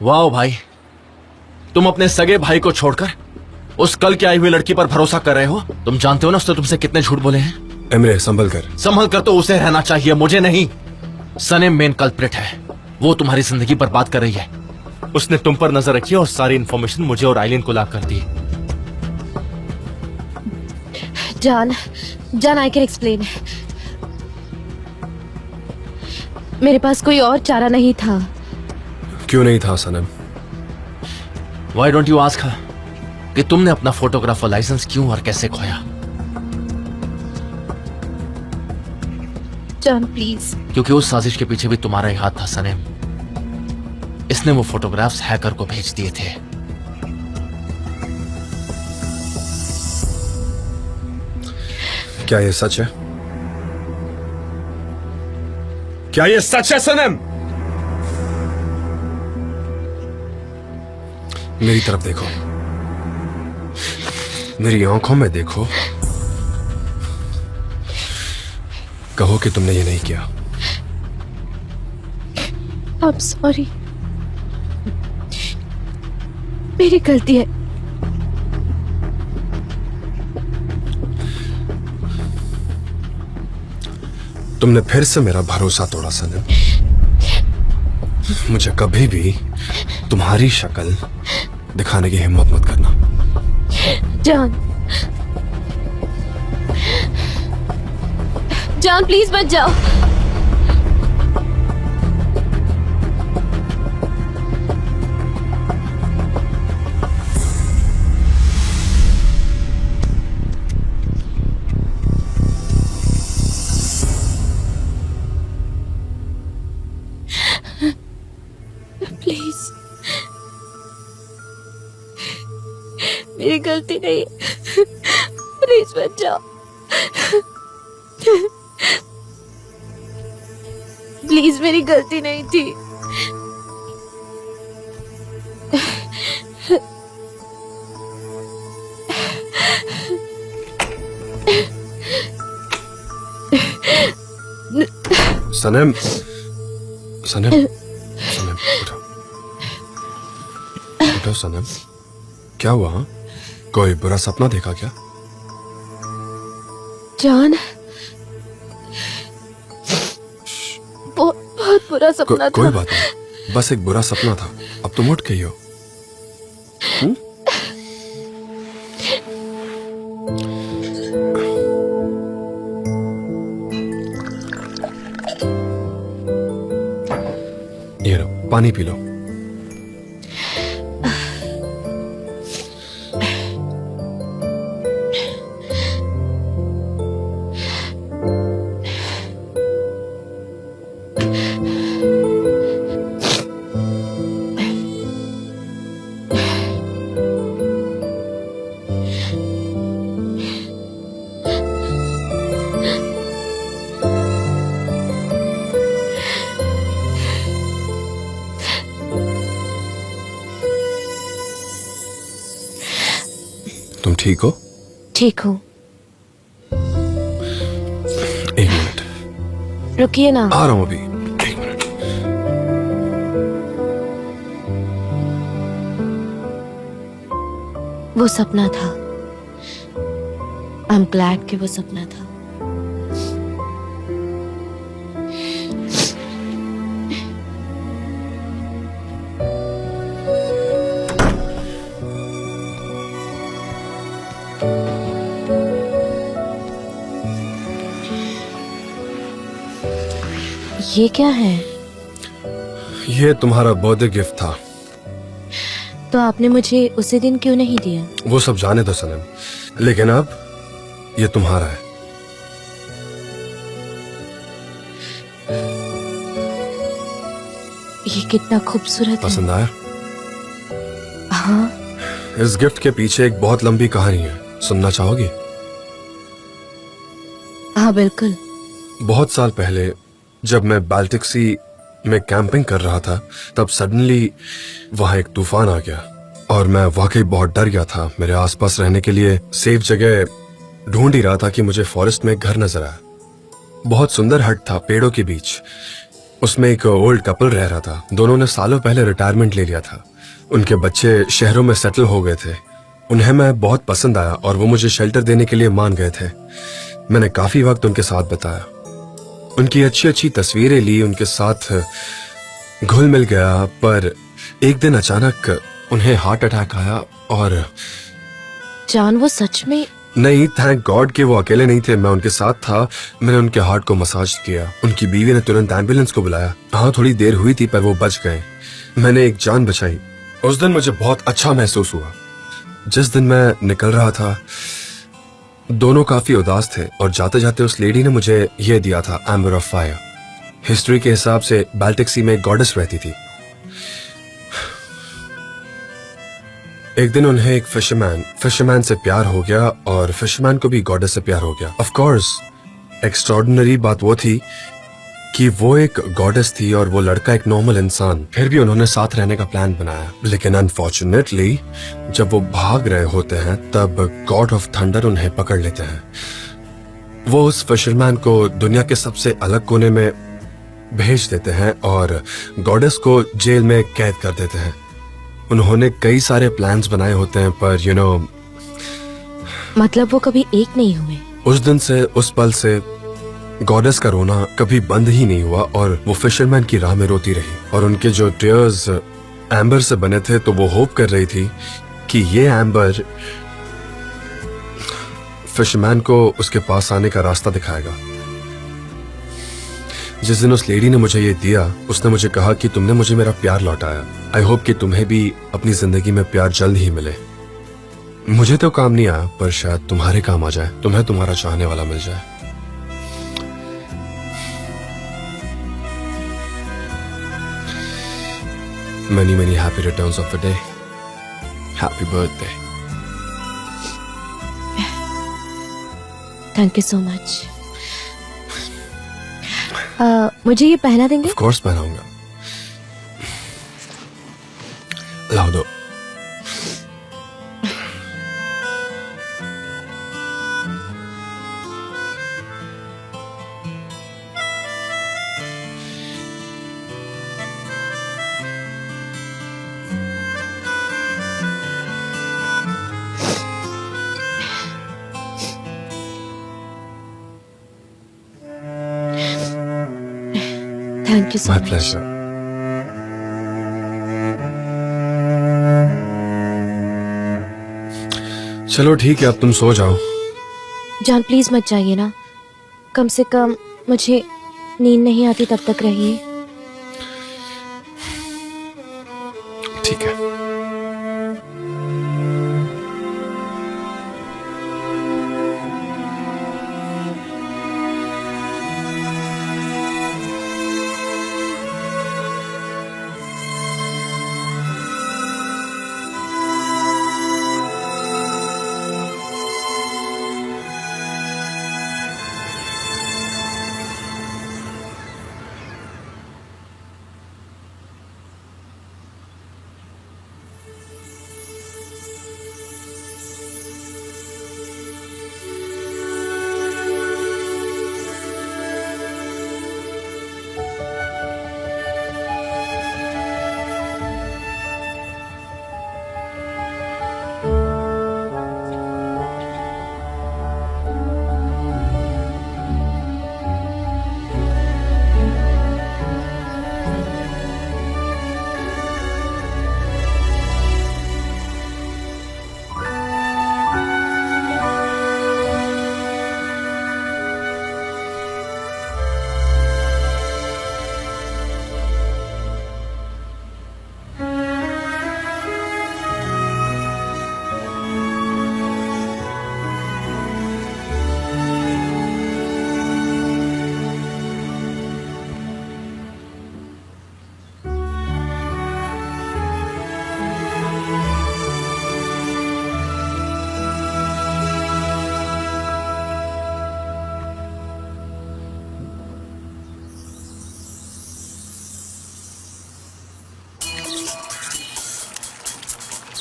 वाह भाई, तुम अपने सगे भाई को छोड़कर उस कल की आई हुई लड़की पर भरोसा कर रहे हो। तुम जानते हो ना उसने तुमसे कितने झूठ बोले हैं। एमरे संभल कर। संभल कर तो उसे रहना चाहिए, मुझे नहीं। सनेम मेन कल्प्रिट है, वो तुम्हारी जिंदगी बर्बाद कर रही है। उसने तुम पर नजर रखी और सारी इंफॉर्मेशन मुझे और आइलिन को ला कर दी। जान आई कैन एक्सप्लेन। मेरे पास कोई और चारा नहीं था। क्यों नहीं था सनम? Why don't you ask her कि तुमने अपना फोटोग्राफर लाइसेंस क्यों और कैसे खोया? John please. क्योंकि उस साजिश के पीछे भी तुम्हारा ही हाथ था सनेम। इसने वो फोटोग्राफ्स हैकर को भेज दिए थे। क्या ये सच है? क्या ये सच है सनम? मेरी तरफ देखो, मेरी आंखों में देखो, कहो कि तुमने ये नहीं किया। I'm sorry, मेरी गलती है। तुमने फिर से मेरा भरोसा तोड़ा सनम। मुझे कभी भी तुम्हारी शक्ल दिखाने की हिम्मत मत करना। जॉन प्लीज मत जाओ। प्लीज, मेरी गलती नहीं। प्लीज मत जाओ। प्लीज, मेरी गलती नहीं थी। सनम, सनम, सनम, उठो, उठो सनम। क्या हुआ? हाँ? कोई बुरा सपना देखा क्या? जॉन, बहुत बुरा सपना था। कोई बात नहीं, बस एक बुरा सपना था। अब तुम उठ गई हो। ये लो, पानी पी लो। तुम ठीक हो? ठीक हूँ। एक मिनट, रुकिए ना। आ रहा हूं अभी। एक मिनट। वो सपना था। आई एम ग्लैड कि वो सपना था। ये क्या है? ये तुम्हारा बर्थडे गिफ्ट था। तो आपने मुझे उसी दिन क्यों नहीं दिया? वो सब जाने दो सनम, लेकिन अब ये तुम्हारा है। ये कितना खूबसूरत है। पसंद आया? हाँ। इस गिफ्ट के पीछे एक बहुत लंबी कहानी है, सुनना चाहोगी? हाँ बिल्कुल। बहुत साल पहले जब मैं बाल्टिक सी में कैंपिंग कर रहा था, तब सडनली वहां एक तूफान आ गया और मैं वाकई बहुत डर गया था। मेरे आसपास रहने के लिए सेफ जगह ढूंढ ही रहा था कि मुझे फॉरेस्ट में एक घर नजर आया। बहुत सुंदर हट था पेड़ों के बीच। उसमें एक ओल्ड कपल रह रहा था। दोनों ने सालों पहले रिटायरमेंट ले लिया था। उनके बच्चे शहरों में सेटल हो गए थे। उन्हें मैं बहुत पसंद आया और वो मुझे शेल्टर देने के लिए मान गए थे। मैंने काफी वक्त उनके साथ बिताया, उनकी अच्छी अच्छी तस्वीरें ली, उनके साथ घुल मिल गया। पर एक दिन अचानक उन्हें हार्ट अटैक आया और जान, वो सच में? नहीं, थैंक गॉड कि वो अकेले नहीं थे, मैं उनके साथ था। मैंने उनके हार्ट को मसाज किया। उनकी बीवी ने तुरंत एम्बुलेंस को बुलाया। हाँ, थोड़ी देर हुई थी पर वो बच गए। मैंने एक जान बचाई। उस दिन मुझे बहुत अच्छा महसूस हुआ। जिस दिन मैं निकल रहा था दोनों काफी उदास थे और जाते जाते उस लेडी ने मुझे यह दिया था, एम्बर ऑफ फायर। हिस्ट्री के हिसाब से बाल्टिक सी में एक गॉडेस रहती थी। एक दिन उन्हें एक फिशरमैन से प्यार हो गया और फिशरमैन को भी गॉडेस से प्यार हो गया। ऑफ कोर्स एक्स्ट्राऑर्डिनरी बात वो थी कि वो एक गॉडेस थी और वो लड़का एक नॉर्मल इंसान। फिर भी उन्होंने साथ रहने का प्लान बनाया, लेकिन अनफॉर्चुनेटली जब वो भाग रहे होते हैं तब गॉड ऑफ थंडर उन्हें पकड़ लेते हैं। वो उस फिशरमैन को दुनिया के सबसे अलग कोने में भेज देते हैं और गॉडेस को जेल में कैद कर देते हैं। उन्होंने कई सारे प्लान्स बनाए होते हैं पर मतलब वो कभी एक नहीं हुए? उस दिन से, उस पल से गॉडेस का रोना कभी बंद ही नहीं हुआ और वो फिशरमैन की राह में रोती रही। और उनके जो टीयर्स एम्बर से बने थे तो वो होप कर रही थी कि ये एम्बर फिशरमैन को उसके पास आने का रास्ता दिखाएगा। जिस दिन उस लेडी ने मुझे ये दिया, उसने मुझे कहा कि तुमने मुझे मेरा प्यार लौटाया। आई होप कि तुम्हें भी अपनी जिंदगी में प्यार जल्द ही मिले। मुझे तो काम नहीं आया पर शायद तुम्हारे काम आ जाए, तुम्हें तुम्हारा चाहने वाला मिल जाए। Many happy returns of the day. Happy birthday. Thank you so much. मुझे ये पहना देंगे? Of course पहनाऊंगा। लाओ दो। Thank you so My much. pleasure. चलो ठीक है, अब तुम सो जाओ। जान प्लीज मत जाइए ना, कम से कम मुझे नींद नहीं आती तब तक रहिए। ठीक है।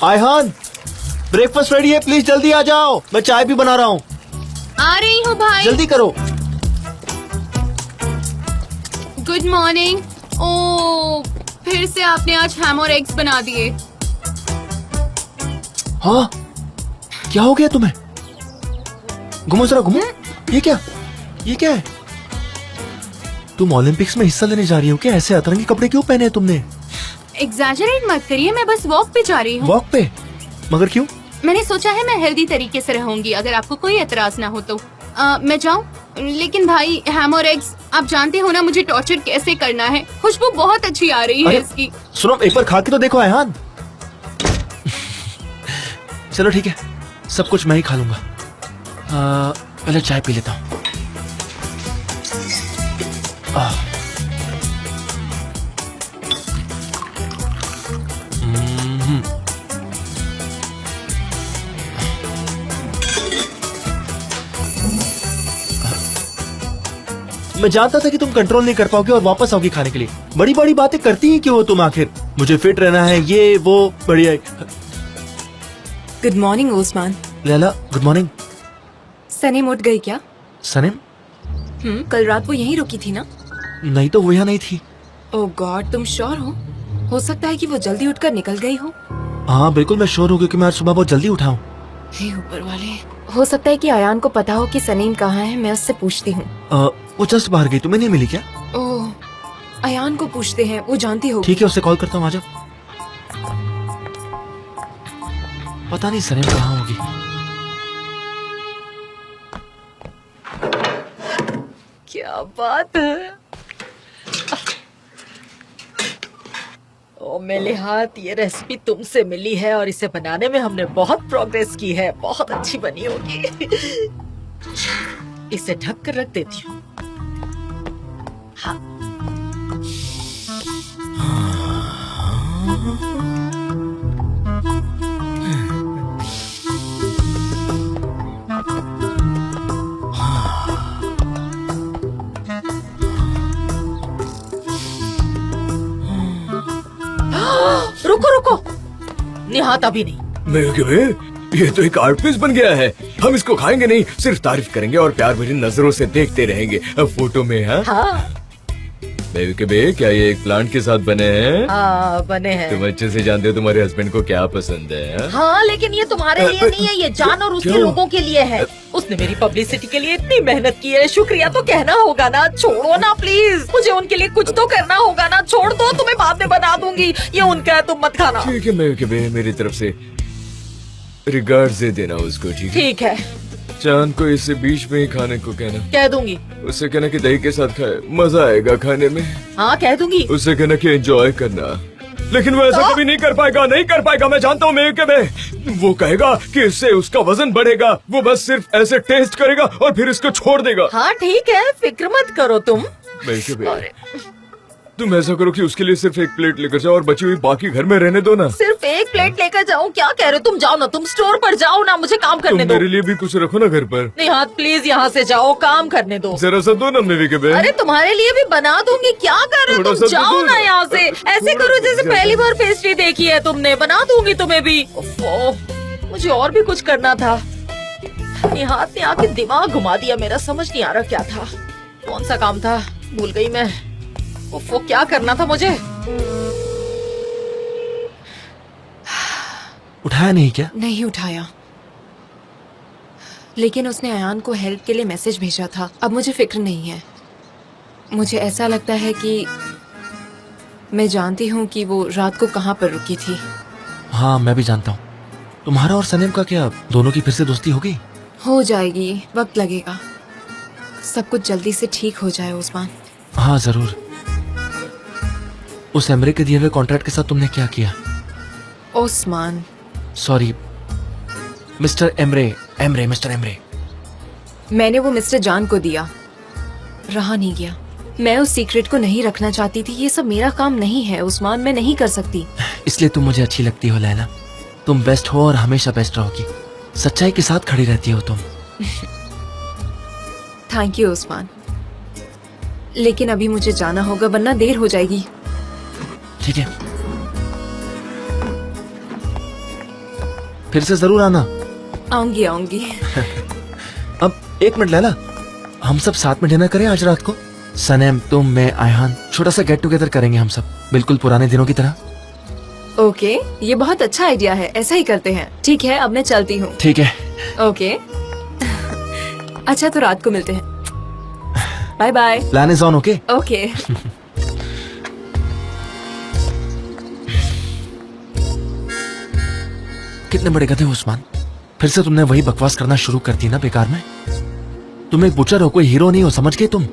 आयहान, ब्रेकफास्ट रेडी है, प्लीज जल्दी आ जाओ, मैं चाय भी बना रहा हूँ। आ रही हूँ भाई। जल्दी करो। Good morning. ओ, फिर से आपने आज हैम और एग्स बना दिए। हाँ, क्या हो गया तुम्हें? घुमो जरा, घुमो। ये क्या है? तुम ओलंपिक्स में हिस्सा लेने जा रही हो क्या? ऐसे अतरंगी कपड़े क्यों पहने हैं तुमने? एग्जैजरेट मत करिए, मैं बस वॉक पे जा रही हूँ। वॉक पे? मगर क्यों? मैंने सोचा है मैं हेल्दी तरीके से रहूंगी, अगर आपको कोई एतराज ना हो तो। मैं जाऊँ? लेकिन भाई, हैम और एग्स, आप जानते हो ना मुझे टॉर्चर कैसे करना है। खुशबू बहुत अच्छी आ रही है इसकी। सुनो, एक बार खा के तो देखो अयान। चलो ठीक है, सब कुछ मैं ही खा लूंगा। पहले चाय पी लेता हूँ। मैं जानता था कि तुम कंट्रोल नहीं कर पाओगे और वापस आओगी खाने के लिए। बड़ी बड़ी बातें करती ही क्यों हो तुम आखिर? मुझे फिट रहना है, ये वो, बढ़िया। Good morning Osman. Laila, good morning. Saneem उठ गई क्या? सनीम? कल रात वो यहीं रुकी थी ना? नहीं तो वो यहाँ नहीं थी। ओह गॉड, तुम श्योर हो? हो सकता है कि वो जल्दी उठकर निकल गई हो। हाँ बिल्कुल, मैं श्योर हूँ क्योंकि मैं आज सुबह बहुत जल्दी उठा हूँ। हे ऊपर वाले, हो सकता है कि अयान को पता हो कि सनीम कहाँ है। मैं उससे पूछती हूँ। वो जस्ट बाहर गई, तुम्हें नहीं मिली क्या? ओह, अयान को पूछते हैं, वो जानती होगी। ठीक है, उससे कॉल करता हूँ, आजा। पता नहीं सनीम कहाँ होगी। क्या बात है। ओ मेरे हाथ, ये रेसिपी तुमसे मिली है और इसे बनाने में हमने बहुत प्रोग्रेस की है। बहुत अच्छी बनी होगी। इसे ढक कर रख देती हूँ। हाँ। रुको रुको, निहात अभी नहीं। ये तो एक आर्ट पीस बन गया है। हम इसको खाएंगे नहीं, सिर्फ तारीफ करेंगे और प्यार भरी नजरों से देखते रहेंगे। अब फोटो में है। हाँ बेबी, क्या ये एक प्लांट के साथ बने हैं? हाँ, बने हैं। तुम अच्छे से जानते हो तुम्हारे हस्बैंड को क्या पसंद है। हाँ, लेकिन ये तुम्हारे लिए नहीं है, ये जान और उसके क्यों? लोगों के लिए है। उसने मेरी पब्लिसिटी के लिए इतनी मेहनत की है, शुक्रिया तो कहना होगा ना। छोड़ो ना प्लीज, मुझे उनके लिए कुछ तो करना होगा ना। छोड़ दो, तुम्हें बाद में बना दूंगी। ये उनका है, तुम मत खाना। ठीक है बेबी, मेरी तरफ से रिगार्ड्स दे देना उसको। ठीक है? ठीक है, चांद को इसे बीच में ही खाने को कहना। कह दूंगी। उससे कहना कि दही के साथ खाए, मजा आएगा खाने में। हाँ, कह दूंगी। उससे कहना कि एंजॉय करना। लेकिन वो ऐसा कभी नहीं कर पाएगा, मैं जानता हूँ। वो कहेगा कि इससे उसका वजन बढ़ेगा। वो बस सिर्फ ऐसे टेस्ट करेगा और फिर इसको छोड़ देगा। हाँ ठीक है, फिक्र मत करो तुम। तुम ऐसा करो कि उसके लिए सिर्फ एक प्लेट लेकर जाओ और बची हुई बाकी घर में रहने दो ना। सिर्फ एक प्लेट लेकर जाऊँ? क्या कह रहे हो? तुम जाओ ना, तुम स्टोर पर जाओ ना, मुझे काम करने दो। मेरे लिए भी कुछ रखो ना घर पर। नहीं हाथ, प्लीज यहाँ से जाओ, काम करने दो। जरा सा दो ना मेरी के बहन। अरे तुम्हारे लिए भी बना दूंगी, क्या कर रहे हो तुम? जाओ ना यहाँ से। ऐसे करो जैसे पहली बार पेस्ट्री देखी है तुमने। बना दूंगी तुम्हें भी। मुझे और भी कुछ करना था। हाथ ने आके दिमाग घुमा दिया मेरा, समझ नहीं आ रहा क्या था। कौन सा काम था, भूल गई मैं। वो क्या करना था मुझे? उठाया नहीं क्या? नहीं उठाया, लेकिन उसने अयान को हेल्प के लिए मैसेज भेजा था। अब मुझे फिक्र नहीं है। मुझे ऐसा लगता है कि मैं जानती हूँ कि वो रात को कहाँ पर रुकी थी। हाँ, मैं भी जानता हूँ। तुम्हारा और सनीम का क्या दोनों की फिर से दोस्ती हो गई? हो जाएगी, वक्त लगेगा। सब कुछ जल्दी से ठीक हो जाए उस्मान। हाँ जरूर। उस एमरे के दिए हुए कॉन्ट्रैक्ट के साथ तुमने क्या किया? Osman, sorry, mister Emre, mister Emre. मैंने वो मिस्टर जान को दिया, रहा नहीं गया। मैं उस सीक्रेट को नहीं रखना चाहती थी। ये सब मेरा काम नहीं है उस्मान, मैं नहीं कर सकती। इसलिए तुम मुझे अच्छी लगती हो लैला। तुम बेस्ट हो और हमेशा बेस्ट रहोगी। सच्चाई के साथ खड़ी रहती हो तुम। थैंक यू उस्मान, लेकिन अभी मुझे जाना होगा वरना देर हो जाएगी। ठीक है, फिर से जरूर आना। आऊंगी। अब एक मिनट लैला, हम सब साथ में डिनर करें आज रात को? सनेम, तुम, मैं, आयहान छोटा सा गेट टुगेदर करेंगे हम सब, बिल्कुल पुराने दिनों की तरह। ओके, ये बहुत अच्छा आइडिया है, ऐसा ही करते हैं। ठीक है, अब मैं चलती हूँ। ठीक है। ओके। अच्छा, तो रात को मिलते हैं। Bye bye. Plan is on. Okay. Okay. कितने बड़े गधे हो उस्मान, फिर से तुमने वही बकवास करना शुरू कर दी ना बेकार में। तुम एक बुचर हो, कोई हीरो नहीं हो, समझ गए तुम?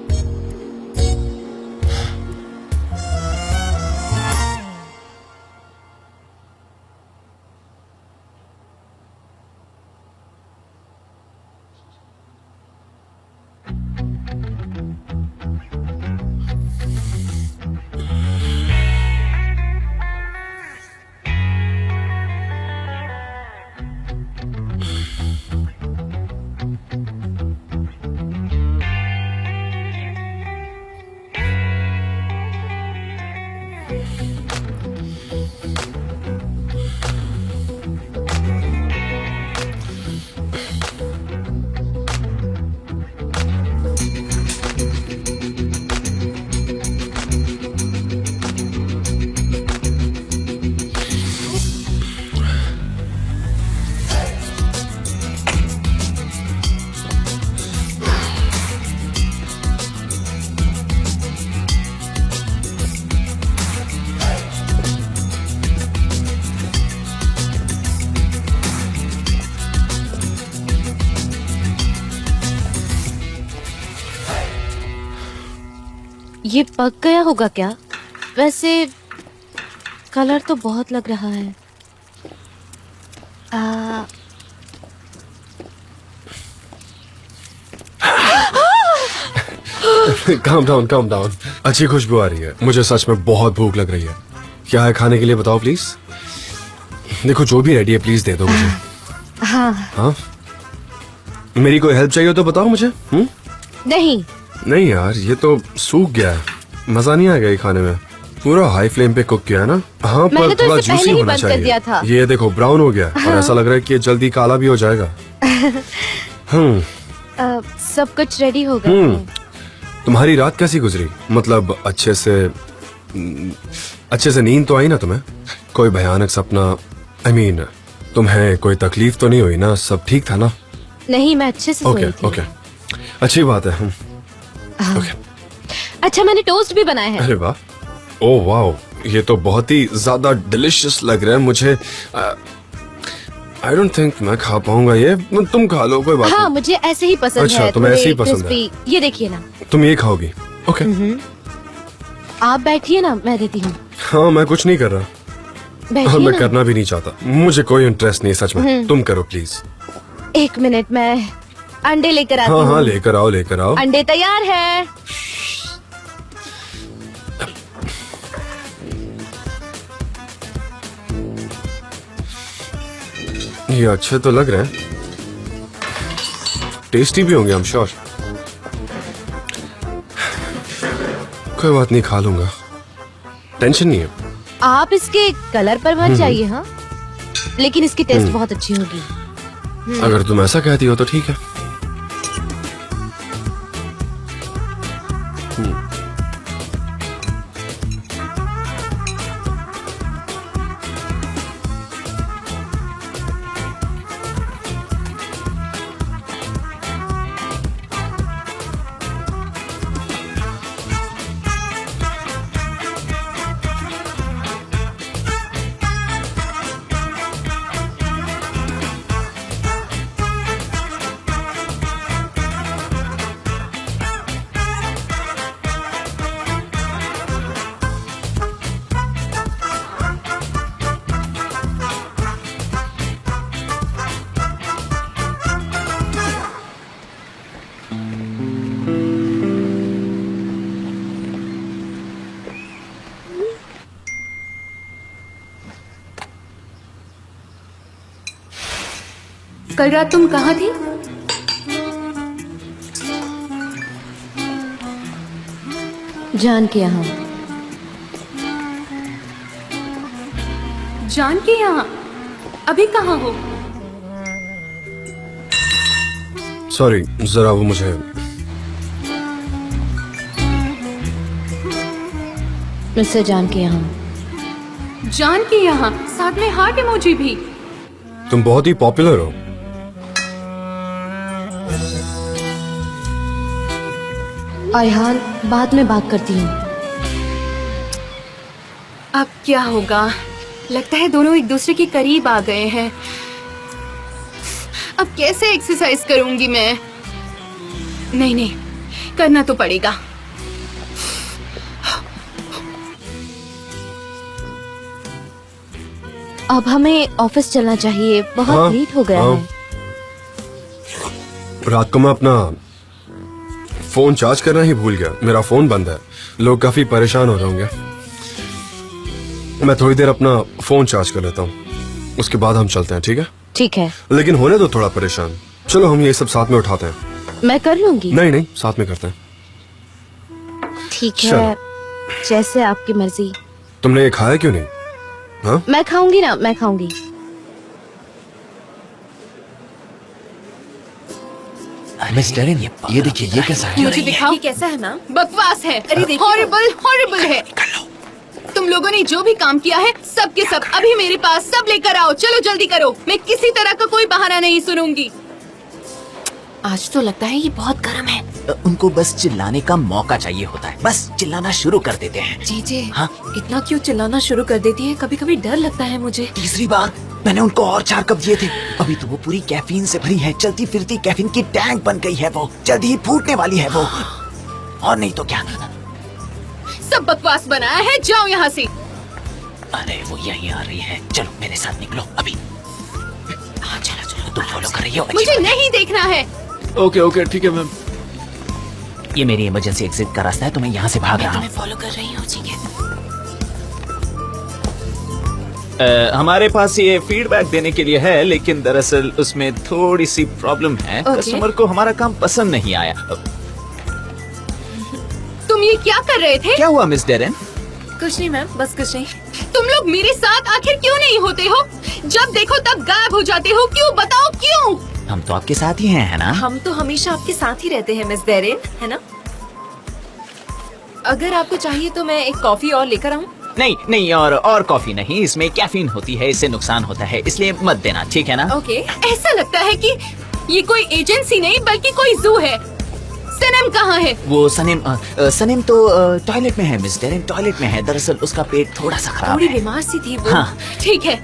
ये पक गया होगा क्या? वैसे कलर तो बहुत लग रहा है। Calm down, calm down. अच्छी खुशबू आ रही है, मुझे सच में बहुत भूख लग रही है। क्या है खाने के लिए बताओ प्लीज। देखो जो भी रेडी है प्लीज दे दो मुझे। हाँ, मेरी कोई हेल्प चाहिए तो बताओ मुझे। नहीं नहीं यार, ये तो सूख गया है, मजा नहीं आएगा ये खाने में। पूरा हाई फ्लेम पे कुक किया है ना। हाँ, मैंने पर तो थोड़ा इसे जूसी पहले ही होना बंद कर दिया था। चाहिए। ये देखो ब्राउन हो गया और ऐसा लग रहा है कि ये जल्दी काला भी हो जाएगा। सब कुछ रेडी हो गया। तुम्हारी रात कैसी गुजरी? मतलब अच्छे से नींद तो आई ना तुम्हें? कोई भयानक सपना? I mean, तुम्हें कोई तकलीफ तो नहीं हुई ना? सब ठीक था ना? नहीं, मैं अच्छे से सोई थी। ओके, अच्छी बात है। ओके। अच्छा, मैंने टोस्ट भी बनाया है। अरे वाह, ओह वाह, ये तो बहुत ही ज्यादा डिलिशियस लग रहा है मुझे। आई डोंट थिंक मैं खा पाऊंगा ये। तुम खा लो, कोई बात हाँ, नहीं। मुझे ऐसे ही पसंद अच्छा, है। तुम्हें ऐसे ही थोड़े पसंद है। crispy। ये देखिए ना। तुम ये खाओगी? ओके। आप बैठिए ना, मैं देती हूँ। हाँ, मैं कुछ नहीं कर रहा और बैठिए मैं ना। करना भी नहीं चाहता। मुझे कोई इंटरेस्ट नहीं सच में। तुम करो प्लीज। एक मिनट, मैं अंडे लेकर आती हाँ हूँ। हाँ, लेकर आओ, लेकर आओ। अंडे तैयार है। ये अच्छे तो लग रहे हैं, टेस्टी भी होंगे, आई एम श्योर। कोई बात नहीं, खा लूंगा, टेंशन नहीं है। आप इसके कलर पर मत जाइए। हाँ, लेकिन इसकी टेस्ट बहुत अच्छी होगी। अगर तुम ऐसा कहती हो तो ठीक है। कल रात तुम कहाँ थी? जान के यहाँ। जान के यहाँ? अभी कहाँ हो? सॉरी, जरा वो मुझे मिस्टर जान के यहाँ। जान के यहाँ, साथ में हार्ट इमोजी भी। तुम बहुत ही पॉपुलर हो। अयहान, बाद में बात करती हूँ। अब क्या होगा? लगता है दोनों एक दूसरे के करीब आ गए हैं। अब कैसे एक्सरसाइज करूंगी मैं? नहीं नहीं, करना तो पड़ेगा। अब हमें ऑफिस चलना चाहिए, बहुत हाँ, लेट हो गया हाँ। है। रात को मैं अपना फोन चार्ज करना ही भूल गया। मेरा फोन बंद है। लोग काफी परेशान हो रहे होंगे। मैं थोड़ी देर अपना फोन चार्ज कर लेता हूँ, उसके बाद हम चलते हैं, ठीक है? ठीक है, लेकिन होने दो थोड़ा परेशान। चलो हम ये सब साथ में उठाते हैं। मैं कर लूंगी। नहीं नहीं, साथ में करते हैं। ठीक चलो। है, जैसे आपकी मर्जी। तुमने ये खाया क्यों नहीं? हाँ, मैं खाऊंगी ना, मैं खाऊंगी। मिस डेरिन, ये देखिए, ये कैसा है? मुझे दिखाओ। ये कैसा है मैम? बकवास है। अरे देखिए। हॉरिबल हॉरिबल है। तुम लोगों ने जो भी काम किया है, सब के सब अभी मेरे पास सब लेकर आओ। चलो जल्दी करो, मैं किसी तरह का कोई बहाना नहीं सुनूंगी। आज तो लगता है ये बहुत गर्म है। उनको बस चिल्लाने का मौका चाहिए होता है, बस चिल्लाना शुरू कर देते हैं। जीजे, हाँ? इतना क्यों चिल्लाना शुरू कर देती है? कभी कभी डर लगता है मुझे। तीसरी बार मैंने उनको और 4 कप दिए थे। अभी तो वो पूरी कैफीन से भरी है, चलती फिरती कैफीन की टैंक बन गई है। वो जल्दी ही फूटने वाली है वो। और नहीं तो क्या। सब बकवास बनाया है, जाओ यहाँ से। अरे वो यहीं आ रही है, चलो मेरे साथ निकलो अभी। हाँ चलो चलो, तुम फॉलो कर रही हो। अच्छी मुझे बात है। नहीं देखना है। ओके ओके, ठीक है मैम। ये मेरी इमरजेंसी एग्जिट का रास्ता है, तो मैं यहाँ से भाग रहा हूँ। फॉलो कर रही हूँ, ठीक है। हमारे पास ये फीडबैक देने के लिए है, लेकिन दरअसल उसमें थोड़ी सी प्रॉब्लम है। Okay. कस्टमर को हमारा काम पसंद नहीं आया। तुम ये क्या कर रहे थे? क्या हुआ मिस डेरेन? कुछ नहीं मैम, बस कुछ नहीं। तुम लोग मेरे साथ आखिर क्यों नहीं होते हो? जब देखो तब गायब हो जाते हो, क्यों? बताओ क्यों? हम तो आपके साथ ही हैं, है ना? हम तो हमेशा आपके साथ ही रहते हैं मिस डेरिन, है ना? अगर आपको चाहिए तो मैं एक कॉफी और लेकर आऊँ? नहीं नहीं, और कॉफी नहीं, इसमें कैफीन होती है, इससे नुकसान होता है, इसलिए मत देना, ठीक है ना? ओके। ऐसा लगता है कि ये कोई एजेंसी नहीं बल्कि कोई जू है। सनम कहाँ है? वो सनीम तो टॉयलेट में है मिस डेरेन, टॉयलेट में है। दरअसल उसका पेट थोड़ा सा खराब थोड़ी है। बीमार सी थी वो। हाँ, ठीक है,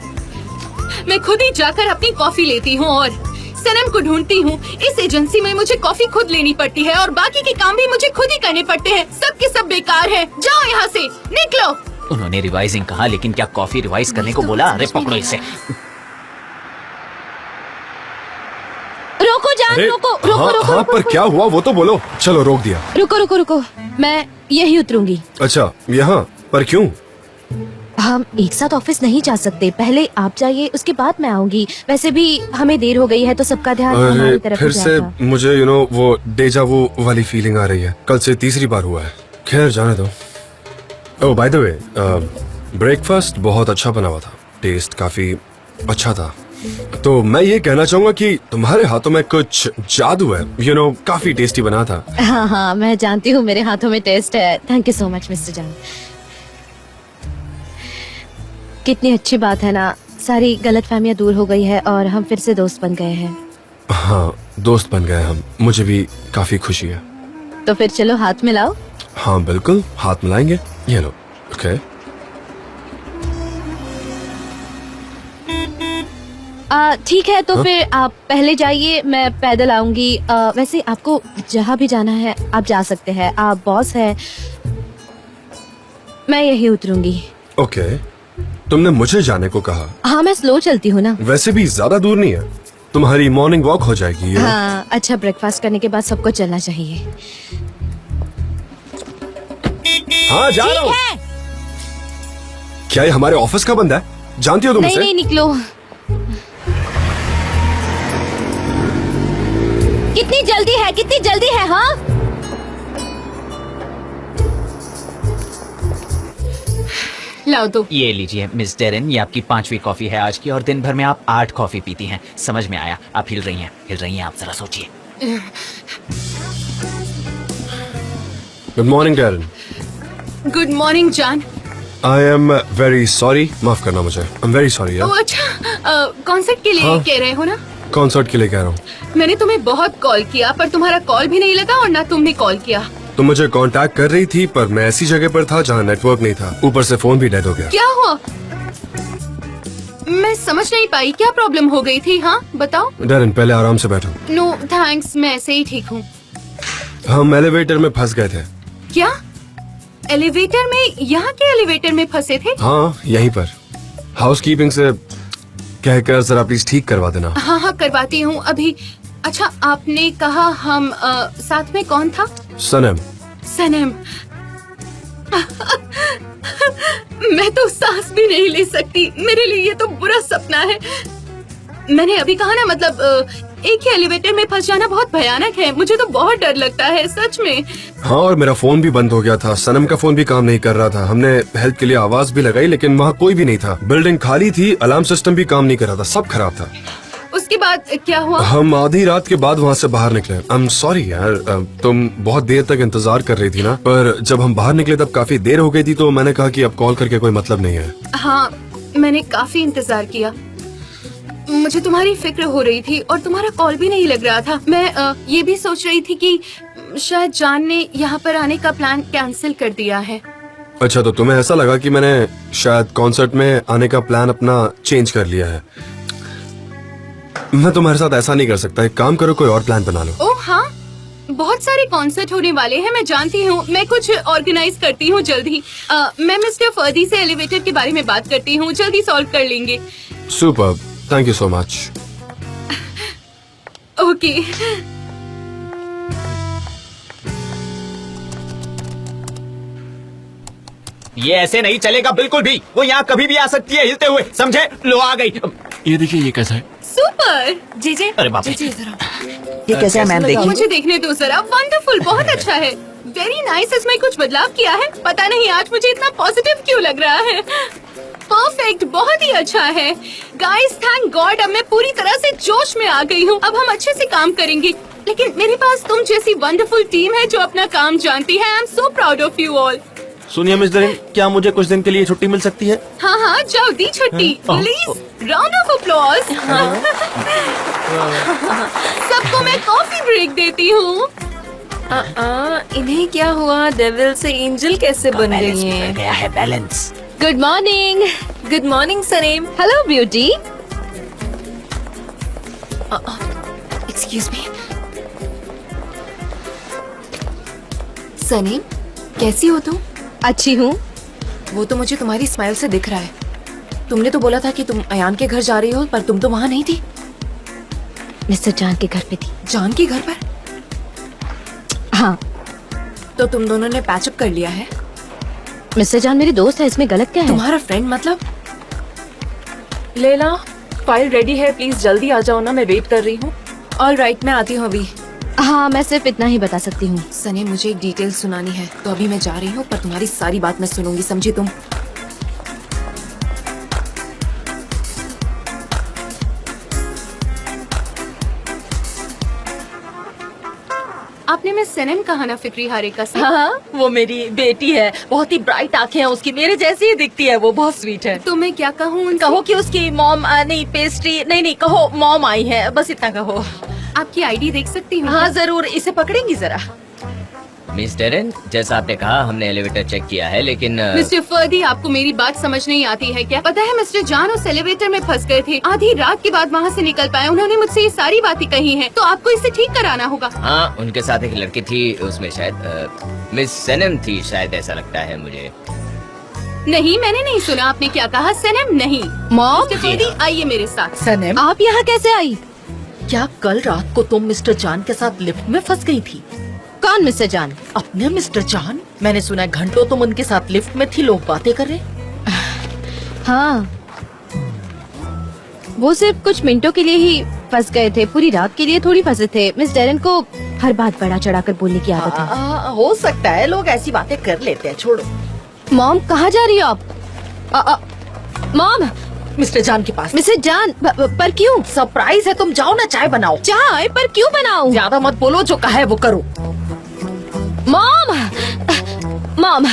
मैं खुद ही जाकर अपनी कॉफी लेती हूँ और सनम को ढूंढती हूँ। इस एजेंसी में मुझे कॉफी खुद लेनी पड़ती है और बाकी के काम भी मुझे खुद ही करने पड़ते हैं। सब के सब बेकार हैं। जाओ यहाँ से, निकलो। उन्होंने रिवाइजिंग कहा, लेकिन क्या कॉफी रिवाइज करने को बोला? अरे पकड़ो इसे। रोको जान, अरे, रोको रोको हाँ, रोको, हाँ, रोको, पर क्या हुआ वो तो बोलो। चलो रोक दिया। रुको रुको रुको, मैं यही उतरूंगी। अच्छा, यहाँ पर क्यों? हम एक साथ ऑफिस नहीं जा सकते, पहले आप जाइए, उसके बाद मैं आऊंगी। वैसे भी हमें देर हो गई है तो सबका ध्यान हमारी अरे तरफ फिर ही से जाएगा। मुझे वो डेजा वो वाली फीलिंग आ रही है। कल से तीसरी बार हुआ है। खैर जाने दो। ओह बाय द वे, ब्रेकफास्ट बहुत अच्छा बना हुआ था, टेस्ट काफी अच्छा था। तो मैं ये कहना चाहूंगा कि तुम्हारे हाथों में कुछ जादू है। काफी टेस्टी बना था। हाँ हाँ, मैं जानती हूँ मेरे हाथों में टेस्ट है। Thank you so much mister जान। कितनी अच्छी बात है ना, सारी गलतफहमियां दूर हो गई है और हम फिर से दोस्त बन गए हैं। हाँ, दोस्त बन गए हम। मुझे भी काफी खुशी है। तो फिर चलो हाथ मिलाओ। हाँ बिल्कुल, हाथ मिलाएंगे। ये लो। ओके। ठीक है, तो हाँ? फिर आप पहले जाइए, मैं पैदल आऊंगी। वैसे आपको जहाँ भी जाना है आप जा सकते हैं, आप बॉस है। मैं यही उतरूंगी। ओके, तुमने मुझे जाने को कहा। हाँ, मैं स्लो चलती हूँ ना। वैसे भी ज्यादा दूर नहीं है, तुम्हारी मॉर्निंग वॉक हो जाएगी। हाँ, अच्छा ब्रेकफास्ट करने के बाद सबको चलना चाहिए। हाँ जा रहा हूँ। क्या ये हमारे ऑफिस का बंदा है? जानती हो तुम नहीं उसे? नहीं, निकलो। कितनी जल्दी है, कितनी जल्दी है? हाँ, लाओ दो। ये लीजिए मिस डेरेन, ये आपकी 5वीं कॉफी है आज की, और दिन भर में आप 8 कॉफी पीती हैं। समझ में आया? आप हिल रही हैं आप, जरा सोचिए। Good morning Darren. Good morning जान। आई एम वेरी सॉरी, माफ करना मुझे। आई एम वेरी सॉरी यार। ओ अच्छा, कॉन्सर्ट के लिए हाँ। कह रहे हो ना? कॉन्सर्ट के लिए कह रहा हूँ। मैंने तुम्हें बहुत कॉल किया पर तुम्हारा कॉल भी नहीं लगा और ना तुमने कॉल किया। तुम मुझे कांटेक्ट कर रही थी पर मैं ऐसी जगह पर था जहाँ नेटवर्क नहीं था, ऊपर से फोन भी डेड हो गया। क्या हुआ? मैं समझ नहीं पाई, क्या प्रॉब्लम हो गई थी? हाँ बताओ। डैरेन पहले आराम से बैठो। नो थैंक्स, मैं ऐसे ही ठीक हूँ। हम एलिवेटर में फंस गए थे। क्या एलिवेटर में? यहाँ के एलिवेटर में फंसे थे? हाँ यहीं पर। हाउसकीपिंग से कहकर जरा प्लीज ठीक करवा देना। हाँ हाँ करवाती हूँ अभी। अच्छा आपने कहा हम साथ में कौन था? सनम। सनम। मैं तो सांस भी नहीं ले सकती, मेरे लिए ये तो बुरा सपना है। मैंने अभी कहा ना, मतलब एक ही एलिवेटर में फंस जाना बहुत भयानक है। मुझे तो बहुत डर लगता है सच में। हाँ और मेरा फोन भी बंद हो गया था, सनम का फोन भी काम नहीं कर रहा था। हमने हेल्प के लिए आवाज भी लगाई लेकिन वहाँ कोई भी नहीं था। बिल्डिंग खाली थी, अलार्म सिस्टम भी काम नहीं कर रहा था, सब खराब था। उसके बाद क्या हुआ? हम आधी रात के बाद वहाँ से बाहर निकले। आई एम सॉरी यार, तुम बहुत देर तक इंतजार कर रही थी ना, पर जब हम बाहर निकले तब काफी देर हो गई थी तो मैंने कहा कि अब कॉल करके कोई मतलब नहीं है। हाँ मैंने काफी इंतजार किया, मुझे तुम्हारी फिक्र हो रही थी और तुम्हारा कॉल भी नहीं लग रहा था। मैं ये भी सोच रही थी कि शायद जान ने यहाँ पर आने का प्लान कैंसिल कर दिया है। अच्छा तो तुम्हें ऐसा लगा कि मैंने शायद कॉन्सर्ट में आने का प्लान अपना चेंज कर लिया है। मैं तुम्हारे साथ ऐसा नहीं कर सकता, एक काम करो कोई और प्लान बना लो। ओह हाँ, बहुत सारे कॉन्सर्ट होने वाले हैं, मैं जानती हूँ। मैं कुछ ऑर्गेनाइज करती हूँ जल्दी। मैं मिस्टर फर्दी से एलिवेटर के बारे में बात करती हूँ, जल्दी सॉल्व कर लेंगे। Super, thank you so much. Okay. ये ऐसे नहीं चलेगा बिल्कुल भी। वो यहाँ कभी भी आ सकती है हिलते हुए, समझे? लो आ गई। ये देखिए ये कैसा है? सुपर। जी जी। अरे बाप रे। जी जरा। ये कैसा है मैम, देखिए। मुझे देखने दो जरा। वंडरफुल, बहुत अच्छा है। Very nice. इसमें कुछ बदलाव किया है? पता नहीं आज मुझे इतना पॉजिटिव क्यों लग रहा है। परफेक्ट, बहुत ही अच्छा है। गाइस थैंक गॉड, अब मैं पूरी तरह से जोश में आ गई हूँ। अब हम अच्छे से काम करेंगे। लेकिन मेरे पास तुम जैसी वंडरफुल टीम है जो अपना काम जानती है। I am so proud of you all. सुनिए मिस दरिन, क्या मुझे कुछ दिन के लिए छुट्टी मिल सकती है? हाँ हाँ जाओ, दी छुट्टी। Please round of applause. सबको मैं कॉफी ब्रेक देती हूँ। इन्हें क्या हुआ? डेविल से एंजल कैसे बन गई हैं? गया है balance. Good morning. Good morning Saneem. Hello beauty. Excuse me. Saneem कैसी हो तुम? अच्छी हूँ। वो तो मुझे तुम्हारी स्माइल से दिख रहा है। तुमने तो बोला था कि तुम अयान के घर जा रही हो, पर तुम तो वहाँ नहीं थी। मिस्टर जान के घर पे थी। जान के घर पर? हाँ। तो तुम दोनों ने पैचअप कर लिया है? मिस्टर जान मेरे दोस्त है, इसमें गलत क्या है? तुम्हारा फ्रेंड मतलब? लेला फाइल रेडी है, प्लीज जल्दी आ जाओ ना, मैं वेट कर रही हूँ। ऑल राइट, मैं आती हूँ अभी। हाँ मैं सिर्फ इतना ही बता सकती हूँ। सनी मुझे एक डिटेल सुनानी है, तो अभी मैं जा रही हूँ, पर तुम्हारी सारी बात मैं सुनूंगी, समझी तुम? आपने मिस सनम कहा ना फिक्री हारे का से? हाँ वो मेरी बेटी है, बहुत ही ब्राइट आंखें हैं उसकी, मेरे जैसी ही दिखती है। वो बहुत स्वीट है। तो मैं क्या कहूँ उनसे? कहो कि उसकी मॉम नहीं पेस्ट्री नहीं कहो मॉम आई है, बस इतना कहो। आपकी आईडी देख सकती हूँ? हाँ जरूर, इसे पकड़ेंगी जरा। मिस डेरेन, जैसा आपने कहा हमने एलिवेटर चेक किया है, लेकिन मिस्टर फर्दी, आपको मेरी बात समझ नहीं आती है क्या? पता है मिस्टर जान उस एलिवेटर में फंस गए थे, आधी रात के बाद वहाँ से निकल पाए। उन्होंने मुझसे ये सारी बातें कही हैं, तो आपको इसे ठीक कराना होगा। हाँ उनके साथ एक लड़की थी, उसमें शायद मिस सनम थी, शायद ऐसा लगता है मुझे। नहीं मैंने नहीं सुना, आपने क्या कहा? सनम नहीं। मॉम मिस्टर फर्दी आइए मेरे साथ। सनम, आप यहाँ कैसे आई? क्या कल रात को तुम मिस्टर जान के साथ लिफ्ट में फंस गई थी? कौन मिस्टर जान? अपने मिस्टर जान। मैंने सुना है घंटों तुम उनके साथ लिफ्ट में थी, लोग बातें कर रहे। हाँ वो सिर्फ कुछ मिनटों के लिए ही फंस गए थे, पूरी रात के लिए थोड़ी फंसे थे। मिस डेरेन को हर बात बढ़ा चढ़ाकर बोलने की आदत है। हो सकता है, लोग ऐसी बातें कर लेते हैं, छोड़ो। मॉम कहाँ जा रही हो आप? मॉम मिस्टर जान के पास। मिस्टर जान पर क्यों? सरप्राइज है, तुम जाओ ना, चाय बनाओ। चाय पर क्यों बनाऊं? ज्यादा मत बोलो, जो कहा है वो करो। मॉम मॉम,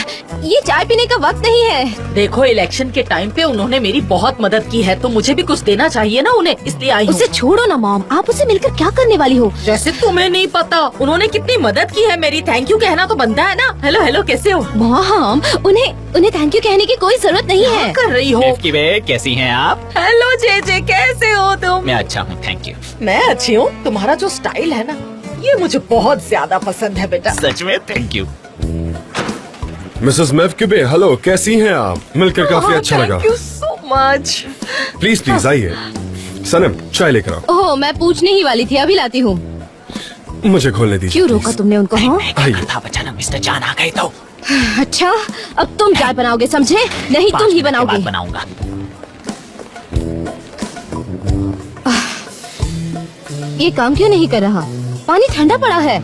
ये चाय पीने का वक्त नहीं है। देखो, इलेक्शन के टाइम पे उन्होंने मेरी बहुत मदद की है, तो मुझे भी कुछ देना चाहिए ना उन्हें, इसलिए आई हूँ। उसे छोड़ो ना मॉम, आप उसे मिलकर क्या करने वाली हो? जैसे तुम्हें नहीं पता उन्होंने कितनी मदद की है मेरी, थैंक यू कहना तो बनता है ना। हेलो हेलो, कैसे हो? मॉम, उन्हें थैंक यू कहने की कोई जरूरत नहीं है। कर रही हो? मिल्की वे, कैसी हैं आप? हेलो जे, कैसे हो तुम? मैं अच्छा हूँ, थैंक यू। मैं अच्छी हूँ। तुम्हारा जो स्टाइल है ना, ये मुझे बहुत ज्यादा पसंद है बेटा। सच में थैंक यू। मिसेस मेवकिबे, हेलो, कैसी हैं आप? मिलकर काफी अच्छा लगा। Thank you so much. Please please आइए। सनम, चाय लेकर आओ। ओह, मैं पूछने ही वाली थी, अभी लाती हूँ। मुझे खोलने दीजिए। क्यों रोका तुमने उनको? हाँ, आइए। था बचाना, मिस्टर जान आ गए तो अच्छा, अब तुम चाय बनाओगे, समझे? नहीं, तुम ही बनाओगे। बनाऊंगा। ये काम क्यों नहीं कर रहा? पानी ठंडा पड़ा है।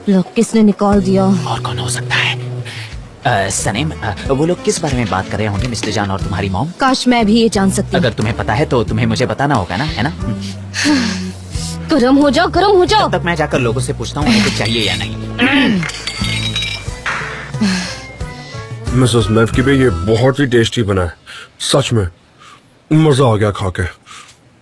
लोग किसने निकाल दिया? और कौन हो सकता है? सनीम, वो लोग किस बारे में बात कर रहे होंगे, मिस्टर जान और तुम्हारी मॉम? काश मैं भी ये जान सकती। अगर तुम्हें पता है तो तुम्हें मुझे बताना होगा ना, है ना? गरम हो जाओ, गरम हो जाओ। तब तक मैं जाकर लोगों से पूछता हूँ उन्हें कुछ चाहिए या नहीं। मिसेस मेवकिबे, ये बहुत ही टेस्टी बना है, सच में मजा आ गया खा के।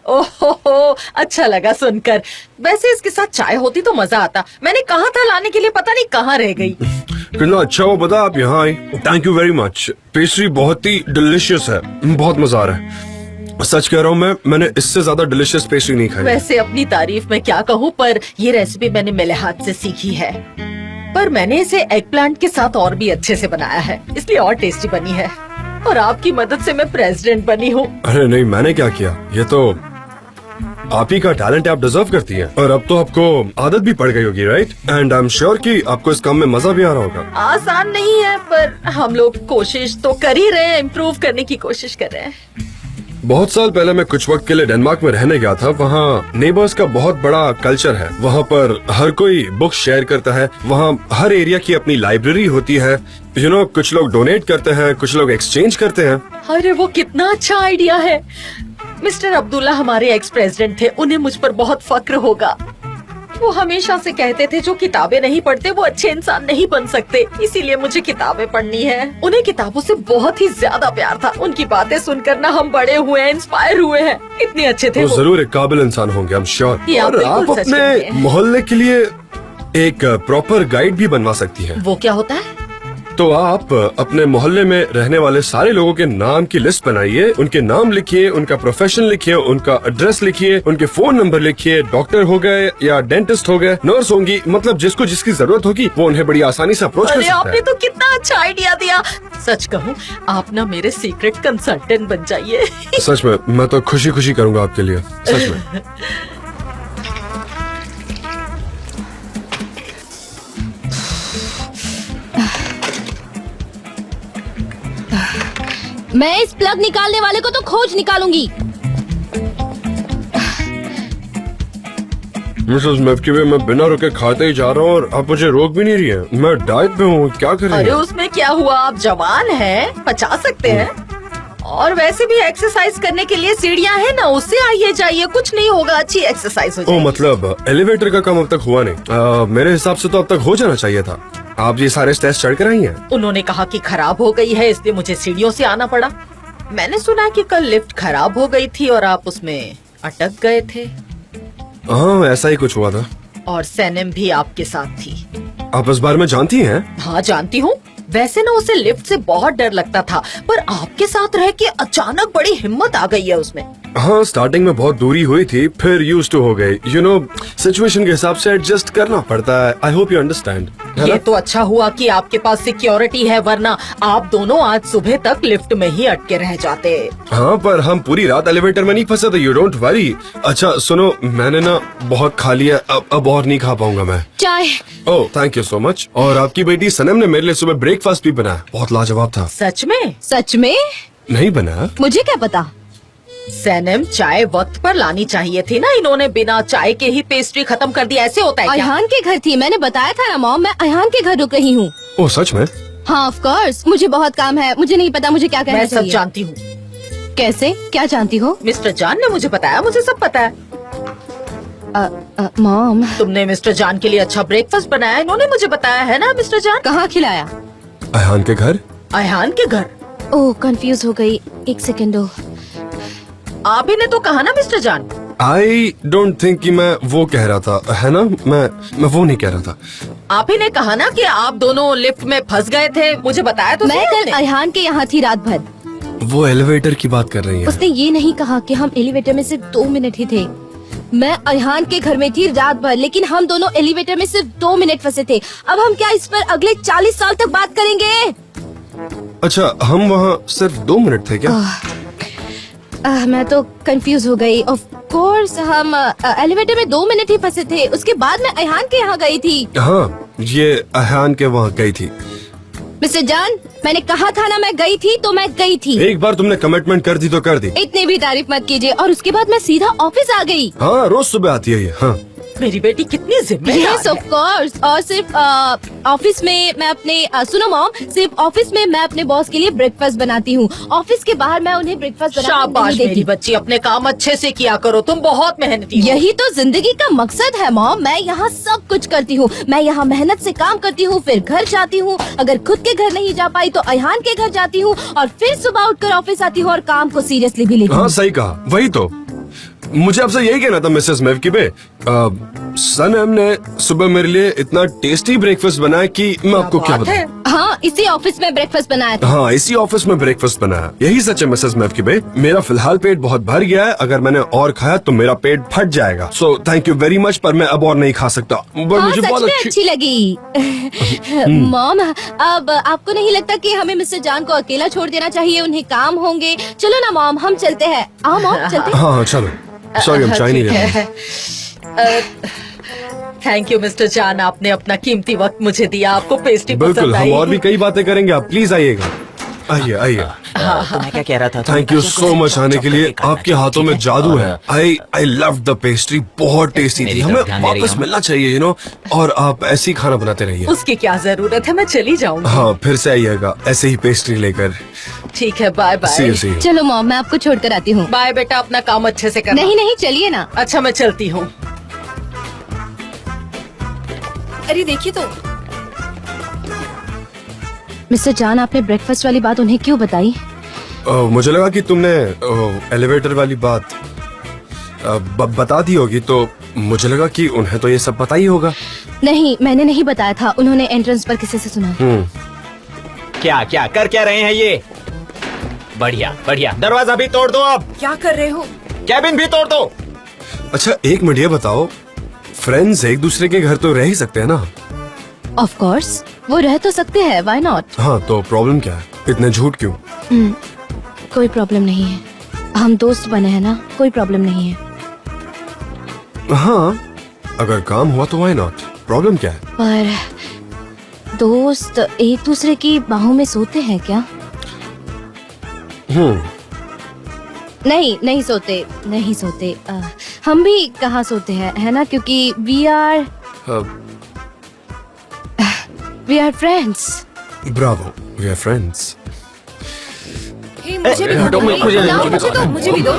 ओहो, अच्छा लगा सुनकर। वैसे इसके साथ चाय होती तो मजा आता। मैंने कहा था लाने के लिए, पता नहीं कहाँ रह गई। कितना अच्छा हुआ पता आप यहाँ आई। Thank you very much. Pastry बहुत ही डिलीशियस है, बहुत मजा आ रहा है। सच कह रहा हूँ मैंने इससे ज्यादा डिलीशियस पेस्ट्री नहीं खाई। वैसे अपनी तारीफ में क्या कहूँ, पर ये रेसिपी मैंने मेरे हाथ से सीखी है। पर मैंने इसे एग प्लांट के साथ और भी अच्छे से बनाया है, इसलिए और टेस्टी बनी है। और आपकी मदद से मैं प्रेसिडेंट बनी हूँ। अरे नहीं, मैंने क्या किया, ये तो आप ही का टैलेंट आप डिजर्व करती हैं। और अब तो आपको आदत भी पड़ गई होगी, right? And I am sure कि आपको इस काम में मजा भी आ रहा होगा। आसान नहीं है, पर हम लोग कोशिश तो कर ही रहे हैं, इम्प्रूव करने की कोशिश कर रहे हैं। बहुत साल पहले मैं कुछ वक्त के लिए डेनमार्क में रहने गया था। वहाँ नेबर्स का बहुत बड़ा कल्चर है। वहाँ पर हर कोई बुक शेयर करता है। वहाँ हर एरिया की अपनी लाइब्रेरी होती है। कुछ लोग डोनेट करते हैं, कुछ लोग एक्सचेंज करते हैं। अरे वो कितना अच्छा आइडिया है। मिस्टर अब्दुल्ला हमारे एक्स प्रेसिडेंट थे, उन्हें मुझ पर बहुत फक्र होगा। वो हमेशा से कहते थे जो किताबें नहीं पढ़ते वो अच्छे इंसान नहीं बन सकते, इसीलिए मुझे किताबें पढ़नी है। उन्हें किताबों से बहुत ही ज्यादा प्यार था। उनकी बातें सुनकर ना हम बड़े हुए हैं, इंस्पायर हुए हैं। इतने अच्छे थे वो जरूर एक काबिल इंसान होंगे, आई एम श्योर। ये आप और आप बिल्कुल सच कहते अपने हैं। मोहल्ले के लिए एक प्रॉपर गाइड भी बनवा सकती हैं। वो क्या होता है? तो आप अपने मोहल्ले में रहने वाले सारे लोगों के नाम की लिस्ट बनाइए, उनके नाम लिखिए, उनका प्रोफेशन लिखिए, उनका एड्रेस लिखिए, उनके फोन नंबर लिखिए। डॉक्टर हो गए या डेंटिस्ट हो गए, नर्स होंगी, मतलब जिसको जिसकी जरूरत होगी वो उन्हें बड़ी आसानी से अप्रोच कर अरे सकता आपने है। तो कितना अच्छा आइडिया दिया। सच कहूँ, आप ना मेरे सीक्रेट कंसल्टेंट बन जाइए। सच में मैं तो खुशी खुशी करूंगा आपके लिए, सच में। मैं इस प्लग निकालने वाले को तो खोज निकालूंगी। मिसेस मेवकिबे, मैं बिना रुके खाते ही जा रहा हूँ और आप मुझे रोक भी नहीं रही हैं। मैं डाइट पे हूँ, क्या अरे करें? उसमें क्या हुआ, आप जवान हैं, पचा सकते हैं। और वैसे भी एक्सरसाइज करने के लिए सीढ़ियाँ हैं ना, उससे आइए जाइए, कुछ नहीं होगा, अच्छी एक्सरसाइज हो ओ जाएगी। मतलब एलिवेटर का काम अब तक हुआ नहीं। मेरे हिसाब से तो अब तक हो जाना चाहिए था। आप ये सारे टेस्ट चढ़ कर आई हैं? उन्होंने कहा कि खराब हो गई है, इसलिए मुझे सीढ़ियों से आना पड़ा। मैंने सुना कि कल लिफ्ट खराब हो गई थी और आप उसमें अटक गए थे। हाँ, ऐसा ही कुछ हुआ था। और सैनम भी आपके साथ थी। आप इस बारे में जानती हैं? हाँ जानती हूँ। वैसे ना उसे लिफ्ट से बहुत डर लगता था, पर आपके साथ रह के अचानक बड़ी हिम्मत आ गई है उसमें। हाँ, स्टार्टिंग में बहुत दूरी हुई थी, फिर यूज्ड टू हो गई। सिचुएशन के हिसाब से एडजस्ट करना पड़ता है। I hope you understand. ये तो अच्छा हुआ कि आपके पास सिक्योरिटी है, वरना आप दोनों आज सुबह तक लिफ्ट में ही अटके रह जाते। हाँ, पर हम पूरी रात एलिवेटर में नहीं फंसे थे, यू डोंट वरी। अच्छा सुनो, मैंने ना बहुत खा लिया, अब और नहीं खा पाऊंगा मैं। चाय। ओह, थैंक यू सो मच। और आपकी बेटी सनम ने मेरे लिए सुबह ब्रेकफास्ट भी बनाया, बहुत लाजवाब था। सच में? सच में? नहीं बनाया? मुझे क्या पता। सैनम, चाय वक्त पर लानी चाहिए थी ना, इन्होंने बिना चाय के ही पेस्ट्री खत्म कर दी। ऐसे होता है क्या? अयहान के घर थी, मैंने बताया था ना मॉम, मैं अयहान के घर रुक रही हूँ। ओह सच में? हाँ ऑफ कोर्स, मुझे बहुत काम है, मुझे नहीं पता मुझे क्या कहना मैं सब चाहिए। जानती हूँ। कैसे? क्या जानती हो? मिस्टर जान ने मुझे बताया, मुझे सब पता है। मॉम तुमने मिस्टर जान के लिए अच्छा ब्रेकफास्ट बनाया, इन्होंने मुझे बताया है ना मिस्टर जान। कहाँ खिलाया? अहान के घर। अहान के घर? ओह कंफ्यूज हो गई, एक सेकंड दो। आप ही ने तो कहा ना मिस्टर जान। आई डोंट थिंक कि मैं वो कह रहा था, है ना? मैं वो नहीं कह रहा था। आप ही ने कहा ना कि आप दोनों लिफ्ट में फंस गए थे, मुझे बताया तो मैं सही कल आपने। अहान के यहाँ थी रात भर। वो एलिवेटर की बात कर रही है। उसने ये नहीं कहा कि हम एलिवेटर में सिर्फ 2 मिनट ही थे। मैं अहान के घर में थी रात भर, लेकिन हम दोनों एलिवेटर में सिर्फ 2 मिनट फंसे थे। अब हम क्या इस पर अगले 40 साल तक बात करेंगे? अच्छा, हम वहाँ सिर्फ 2 मिनट थे क्या? मैं तो कंफ्यूज हो गई। ऑफ कोर्स हम एलिवेटर में 2 मिनट ही फंसे थे। उसके बाद मैं अहान के यहाँ गई थी। हाँ, ये अहान के वहाँ गई थी। मिस्टर जान, मैंने कहा था ना मैं गई थी तो मैं गई थी। एक बार तुमने कमिटमेंट कर दी तो कर दी। इतनी भी तारीफ मत कीजिए। और उसके बाद मैं सीधा ऑफिस आ गई। हाँ, रोज सुबह आती है ये। हाँ, मेरी बेटी कितनी जिम्मेदार यस ऑफ कोर्स। और सिर्फ ऑफिस में मैं अपने सुनो मॉम, सिर्फ ऑफिस में मैं अपने बॉस के लिए ब्रेकफास्ट बनाती हूँ। ऑफिस के बाहर मैं उन्हें ब्रेकफास्ट है। बना शाबाश नहीं मेरी देती। बच्ची, अपने काम अच्छे से किया करो, तुम बहुत मेहनती हो। यही तो जिंदगी का मकसद है मॉम। मैं यहाँ सब कुछ करती हूँ। मैं यहाँ मेहनत से काम करती हूँ, फिर घर जाती हूँ। अगर खुद के घर नहीं जा पाई तो अहान के घर जाती हूँ, और फिर सुबह उठकर ऑफिस आती हूँ और काम को सीरियसली भी लेती हाँ हूँ। सही कहा। वही तो मुझे आपसे यही कहना था मिसेस मेवकीबे। सनम ने सुबह मेरे लिए इतना टेस्टी ब्रेकफास्ट बनाया कि मैं आपको क्या बात है। बताऊं। हाँ, इसी ऑफिस में ब्रेकफास्ट बनाया था। हाँ, इसी ऑफिस में ब्रेकफास्ट बनाया। यही सच है मिसेस मेवकीबे। मेरा फिलहाल पेट बहुत भर गया है। अगर मैंने और खाया तो मेरा पेट फट जाएगा। So thank you very much, पर मैं अब और नहीं खा सकता। बट हाँ, मुझे सच बहुत में अच्छी लगी। मॉम, अब आपको नहीं लगता कि हमें मिस्टर जान को अकेला छोड़ देना चाहिए? उन्हें काम होंगे। चलो ना मॉम, हम चलते हैं। आओ मॉम, चलते हैं। हाँ चलो। सॉरी, हम चाय नहीं ले रहे। थैंक यू मिस्टर जान, आपने अपना कीमती वक्त मुझे दिया। आपको पेस्ट्री बिल्कुल, पसंद आई? हम और भी कई बातें करेंगे। आप प्लीज आइएगा। आइए आइए। तो मैं क्या कह रहा था? थैंक यू सो मच आने के लिए। आपके हाथों में जादू है। आई लव द पेस्ट्री, बहुत टेस्टी थी। मेरी हमें तरफ ध्यान दे रही वापस हूँ। मिलना चाहिए, यू नो। और आप ऐसे ही खाना बनाते रहिए। उसकी क्या जरूरत है, मैं चली जाऊंगी। हाँ, फिर से आइएगा ऐसे ही पेस्ट्री लेकर। ठीक है, बाय सी बाय। यू। चलो मॉम, मैं आपको छोड़कर आती हूँ। बाय बेटा, अपना काम अच्छे से करना। नहीं नहीं, चलिए ना। अच्छा, मैं चलती हूँ। अरे देखिए तो, मिस्टर जान, आपने ब्रेकफास्ट वाली बात उन्हें क्यों बताई? मुझे लगा कि तुमने एलिवेटर वाली बात बता दी होगी, तो मुझे लगा कि उन्हें तो ये सब पता ही होगा। नहीं, मैंने नहीं बताया था। उन्होंने एंट्रेंस पर किसी से सुना। क्या क्या कर क्या रहे हैं ये? बढ़िया बढ़िया, दरवाजा भी तोड़ दो। अब क्या कर रहे हो? कैबिन भी तोड़ दो। अच्छा, एक मिनट, ये बताओ, फ्रेंड्स एक दूसरे के घर तो रह ही सकते हैं ना? ऑफ कोर्स, वो रह तो सकते हैं, व्हाई नॉट? हाँ, तो प्रॉब्लम क्या है? इतने झूठ क्यों? कोई प्रॉब्लम नहीं है। हम दोस्त बने हैं ना, कोई प्रॉब्लम नहीं है। हाँ, अगर काम हुआ तो व्हाई नॉट? प्रॉब्लम क्या है? पर दोस्त एक दूसरे की बाहों में सोते हैं क्या? नहीं, नहीं सोते, नहीं सोते। हम भी कहाँ सोते हैं, है ना? क्योंकि we are friends. Bravo, we are friends. Hey, मुझे भी दो, मुझे भी दो।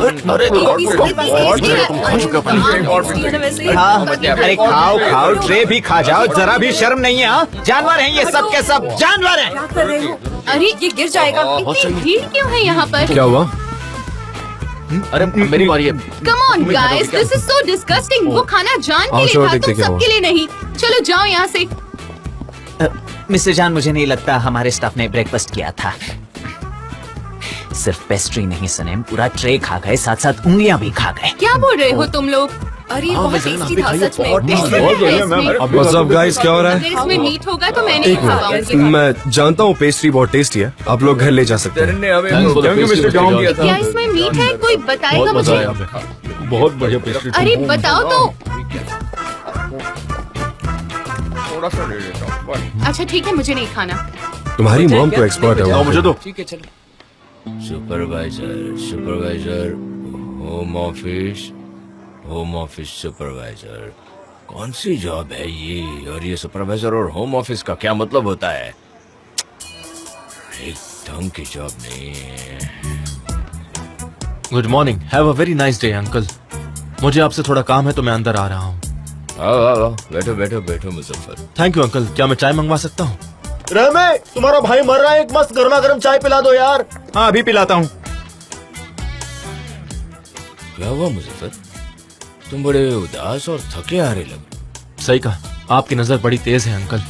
हाँ, अरे खाओ खाओ, ट्रे भी खा जाओ, जरा भी शर्म नहीं है। हाँ? जानवर हैं ये सब के सब, जानवर हैं। क्या कर रहे हो? अरे ये गिर जाएगा। इतनी भीड़ क्यों है यहाँ पर? क्या हुआ? अरे मेरी बारी है। Come on guys, this is so disgusting. वो खाना जान के आओ, लिए चलो था, देखते तुम क्या सबके लिए नहीं। चलो जाओ यहाँ से। मिस्टर जान, मुझे नहीं लगता हमारे स्टाफ ने ब्रेकफास्ट किया था। सिर्फ पेस्ट्री नहीं सनेम, पूरा ट्रे खा गए, साथ साथ उंगलियां भी खा गए। क्या बोल रहे हो तुम लोग? अरे ये बहुत टेस्टी था सच में। What's up guys, क्या हो रहा है? अगर इसमें मीट होगा तो मैं नहीं एक खा मिनट, पाऊंगी। मैं जानता हूँ पेस्ट्री बहुत टेस्टी है, आप लोग घर ले जा सकते हैं। क्या इसमें मीट है? कोई बताएगा मुझे? बहुत बढ़िया पेस्ट्री। अरे बताओ तो। अच्छा ठीक है, मुझे नहीं खाना। तुम्हारी मॉम तो एक्सपर्ट है मुझे वो। तो सुपरवाइजर, होम ऑफिस सुपरवाइजर। कौन सी जॉब है ये? और ये सुपरवाइजर और होम ऑफिस का क्या मतलब होता है? एक ढंग की जॉब नहीं है। Good morning, have a very nice day uncle. मुझे आपसे थोड़ा काम है तो मैं अंदर आ रहा हूँ। आओ बैठो बैठो बैठो मुजफ्फर। Thank you uncle. क्या मैं चाय मंगवा सकता हूँ? रहमे, तुम्हारा भाई मर रहा है, एक मस्त गर्मा गर्म चाय पिला दो यार। हाँ अभी पिलाता हूँ। क्या हुआ मुजफ्फर, तुम बड़े उदास और थके हारे लग। सही कहा, आपकी नजर बड़ी तेज है अंकल।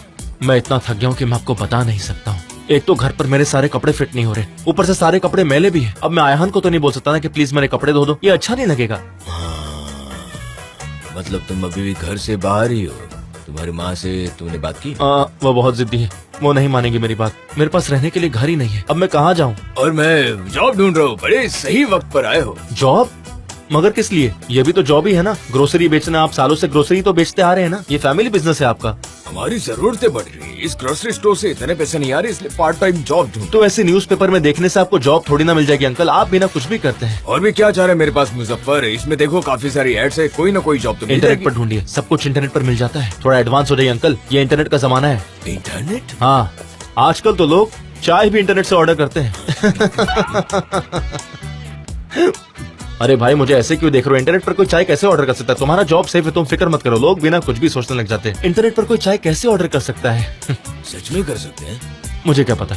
मैं इतना थक गया हूँ कि मैं आपको बता नहीं सकता हूँ। एक तो घर पर मेरे सारे कपड़े फिट नहीं हो रहे, ऊपर से सारे कपड़े मैले भी हैं। अब मैं आयहान को तो नहीं बोल सकता ना कि प्लीज मेरे कपड़े धो दो, ये अच्छा नहीं लगेगा। मतलब तुम अभी भी घर से बाहर ही हो। तुम्हारी माँ से तुमने बात की? वो बहुत जिद्दी है, वो नहीं मानेगी मेरी बात। मेरे पास रहने के लिए घर ही नहीं है, अब मैं कहाँ जाऊँ? और मैं जॉब ढूंढ रहा हूँ। बड़े सही वक्त पर आए हो। जॉब? मगर किस लिए? ये भी तो जॉब ही है ना, ग्रोसरी बेचना। आप सालों से ग्रोसरी तो बेचते आ रहे हैं ना, ये फैमिली बिजनेस है आपका। हमारी जरूरतें बढ़ रही है, इस ग्रोसरी स्टोर से इतने पैसे नहीं आ रहे, इसलिए पार्ट टाइम जॉब ढूंढ। तो ऐसे न्यूज़पेपर में देखने से आपको जॉब थोड़ी ना मिल जाएगी अंकल, आप भी ना कुछ भी करते हैं। और भी क्या चाह रहे हैं मेरे पास मुजफ्फर, इसमें देखो काफी सारी एड्स है, कोई ना कोई जॉब तो मिल इंटरनेट जाएगी। पर ढूंढिए, सब कुछ इंटरनेट पर मिल जाता है। थोड़ा एडवांस हो जाइए अंकल, ये इंटरनेट का जमाना है। इंटरनेट? हाँ, आजकल तो लोग चाय भी इंटरनेट से ऑर्डर करते हैं। अरे भाई मुझे ऐसे क्यों देख रहे हो? इंटरनेट पर कोई चाय कैसे ऑर्डर कर सकता है? तुम्हारा जॉब सेफ है, तुम फिक्र मत करो। लोग बिना कुछ भी सोचने लग जाते हैं। इंटरनेट पर कोई चाय कैसे ऑर्डर कर सकता है? सच में कर सकते हैं? मुझे क्या पता।